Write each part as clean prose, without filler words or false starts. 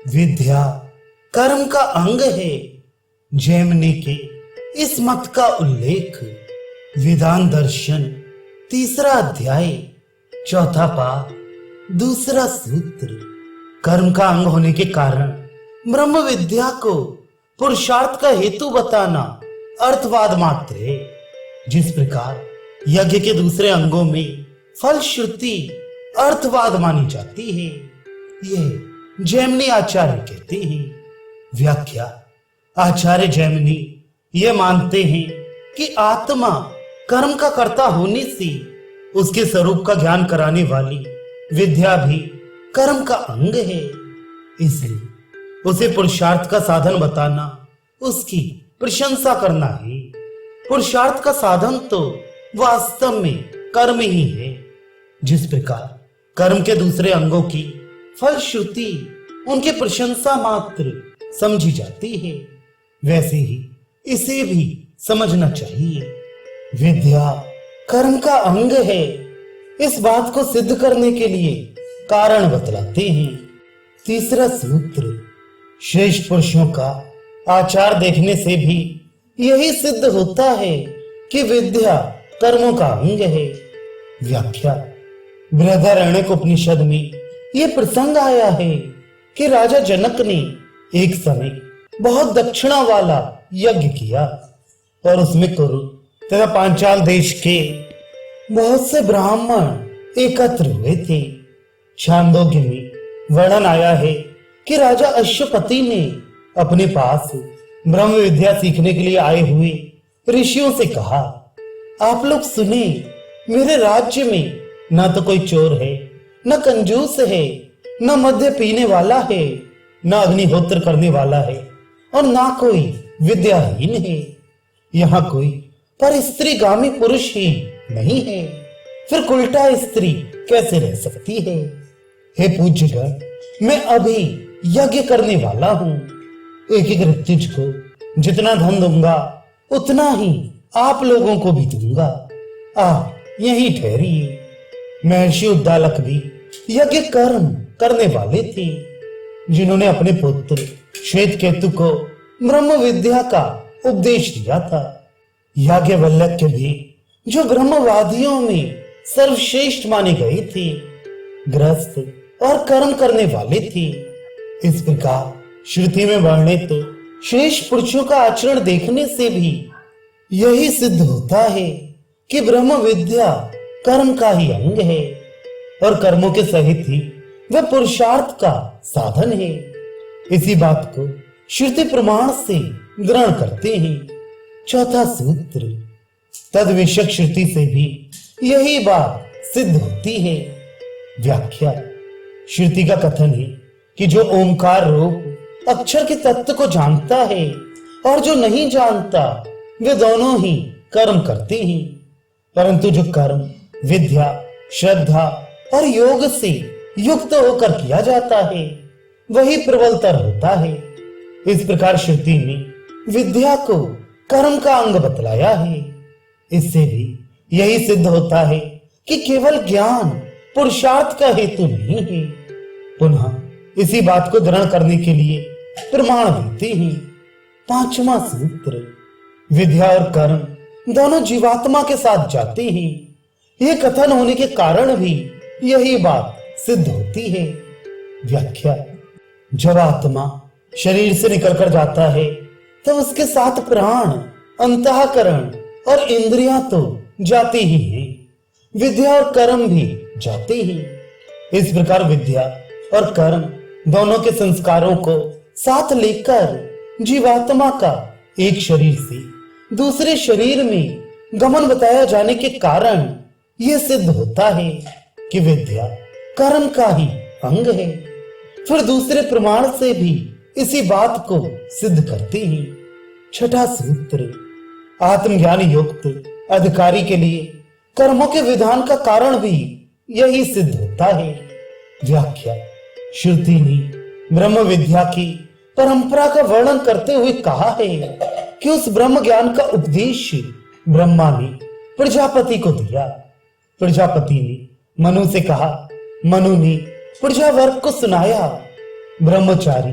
विद्या कर्म का अंग है। जैमिनी के इस मत का उल्लेख वेदांत दर्शन 3 अध्याय 4 पाद 2 सूत्र। कर्म का अंग होने के कारण ब्रह्म विद्या को पुरुषार्थ का हेतु बताना अर्थवाद मात्र है। जिस प्रकार यज्ञ के दूसरे अंगों में फल श्रुति अर्थवाद मानी जाती है, यह जैमिनी आचार्य कहते हैं। व्याख्या। आचार्य जैमिनी ये मानते हैं कि आत्मा कर्म का कर्ता होने से उसके स्वरूप का ज्ञान कराने वाली विद्या भी कर्म का अंग है। इसलिए उसे पुरुषार्थ का साधन बताना उसकी प्रशंसा करना है। पुरुषार्थ का साधन तो वास्तव में कर्म ही है। जिस प्रकार कर्म के दूसरे अंगों की फलश्रुति उनके प्रशंसा मात्र समझी जाती है, वैसे ही इसे भी समझना चाहिए। विद्या कर्म का अंग है। इस बात को सिद्ध करने के लिए कारण बतलाते हैं। 3 सूत्र। श्रेष्ठ पुरुषों का आचार देखने से भी यही सिद्ध होता है कि विद्या कर्मों का अंग है। व्याख्या। बृहदारण्यक उपनिषद में यह प्रसंग आया है कि राजा जनक ने एक समय बहुत दक्षिणा वाला यज्ञ किया और उसमें कुरु तथा पांचाल देश के बहुत से ब्राह्मण एकत्र हुए थे। छांदोग्य में वर्णन आया है कि राजा अश्वपति ने अपने पास ब्रह्म विद्या सीखने के लिए आए हुए ऋषियों से कहा, आप लोग सुने, मेरे राज्य में न तो कोई चोर है, न कंजूस है, न मद्य पीने वाला है, न अग्निहोत्र करने वाला है और ना कोई विद्याहीन है। यहाँ कोई पर स्त्रीगामी पुरुष ही नहीं है, फिर उल्टा स्त्री कैसे रह सकती है? हे पूज्यगण, मैं अभी यज्ञ करने वाला हूँ। एक एक ऋत्विज को जितना धन दूंगा उतना ही आप लोगों को भी दूंगा। आप यहीं ठहरिए। महर्षि उद्दालक भी यज्ञ कर्म करने वाले थे, जिन्होंने अपने पुत्र श्वेतकेतु को ब्रह्म विद्या का उपदेश दिया था। याज्ञवल्क्य भी जो ब्रह्मवादियों में सर्वश्रेष्ठ माने गए थे, गृहस्थ और कर्म करने वाले थे। इस प्रकार श्रुति में वर्णित श्रेष्ठ पुरुषों का आचरण देखने से भी यही सिद्ध होता है कि ब्रह्म विद्या कर्म का ही अंग है और कर्मों के सहित ही वह पुरुषार्थ का साधन है। इसी बात को श्रुति प्रमाण से ग्रहण करते हैं। 4 सूत्र। तद विषयक श्रुति से भी यही बात सिद्ध होती है। व्याख्या। श्रुति का कथन है कि जो ओंकार रूप अक्षर के तत्व को जानता है और जो नहीं जानता, वे दोनों ही कर्म करते हैं। परंतु जो कर्म विद्या, श्रद्धा और योग से युक्त होकर किया जाता है, वही प्रबलतर होता है। इस प्रकार श्रुति ने विद्या को कर्म का अंग बतलाया है। इससे भी यही सिद्ध होता है कि केवल ज्ञान पुरुषार्थ का हेतु नहीं है। पुनः इसी बात को दृढ़ करने के लिए प्रमाण देते हैं। 5वां सूत्र। विद्या और कर्म दोनों जीवात्मा के साथ जाते हैं। यह कथन होने के कारण भी यही बात सिद्ध होती है। व्याख्या। जब आत्मा शरीर से निकलकर जाता है तो उसके साथ प्राण, अंतःकरण और इंद्रियां तो जाती ही हैं। विद्या और कर्म भी जाते ही। इस प्रकार विद्या और कर्म दोनों के संस्कारों को साथ लेकर जीवात्मा का एक शरीर से दूसरे शरीर में गमन बताया जाने के कारण यह सिद्ध होता है कि विद्या कर्म का ही अंग है। फिर दूसरे प्रमाण से भी इसी बात को सिद्ध करते हैं। 6वां सूत्र। आत्मज्ञान युक्त अधिकारी के लिए कर्मों के विधान का कारण भी यही सिद्ध होता है। व्याख्या। श्रुति ने ब्रह्म विद्या की परंपरा का वर्णन करते हुए कहा है कि उस ब्रह्म ज्ञान का उपदेश ब्रह्मा ने प्रजापति को दिया। प्रजापति ने मनु से कहा, मनु ने प्रजावर्ग को सुनाया। ब्रह्मचारी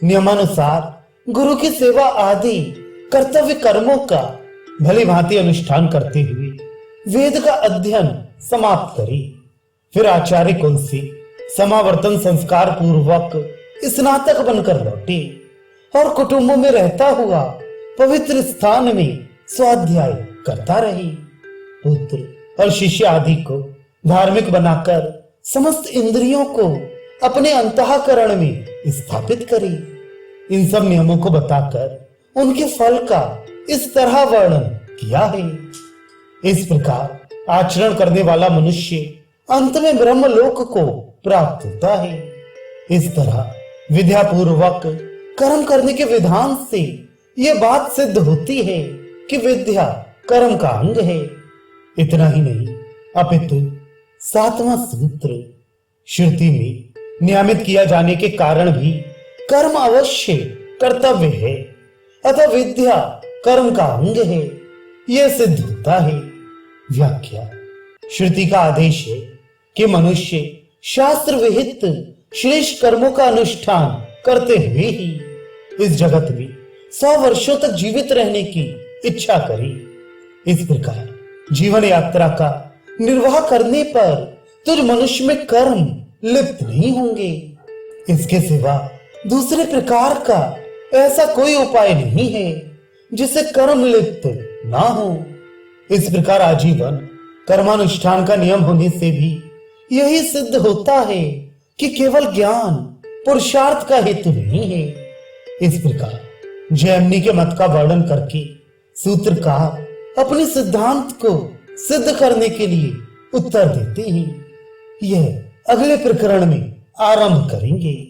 नियमानुसार गुरु की सेवा आदि कर्तव्य कर्मों का भली भांति अनुष्ठान करते हुए वेद का अध्ययन समाप्त करी। फिर आचार्य कुल से समावर्तन संस्कार पूर्वक स्नातक बनकर लौटे और कुटुंबों में रहता हुआ पवित्र स्थान में स्वाध्याय करता रही। पुत्र और शिष्य आदि को धार्मिक बनाकर समस्त इंद्रियों को अपने अंतःकरण में स्थापित करी। इन सब नियमों को बताकर उनके फल का इस तरह वर्णन किया है। इस प्रकार आचरण करने वाला मनुष्य अंत में ब्रह्मलोक को प्राप्त होता है। इस तरह विद्या पूर्वक कर्म करने के विधान से यह बात सिद्ध होती है कि विद्या कर्म का अंग है। इतना ही नहीं, अपितु सातवां सूत्र श्रुति में नियमित किया जाने के कारण भी कर्म अवश्य कर्तव्य है, अतः विद्या कर्म का अंग है, यह सिद्ध होता है। व्याख्या। श्रुति का आदेश है कि मनुष्य शास्त्र विहित श्रेष्ठ कर्मों का अनुष्ठान करते हुए ही इस जगत में 100 वर्षों तक जीवित रहने की इच्छा करे। इस प्रकार जीवन यात्रा का निर्वाह करने पर तुझ मनुष्य में कर्म लिप्त नहीं होंगे। इसके सिवा दूसरे प्रकार का ऐसा कोई उपाय नहीं है जिससे कर्म लिप्त ना हो। इस प्रकार आजीवन कर्मानुष्ठान का नियम होने से भी यही सिद्ध होता है कि केवल ज्ञान पुरुषार्थ का हेतु नहीं है। इस प्रकार जैमिनी के मत का वर्णन करके सूत्रकार अपने सिद्धांत को सिद्ध करने के लिए उत्तर देते हैं। यह अगले प्रकरण में आरंभ करेंगे।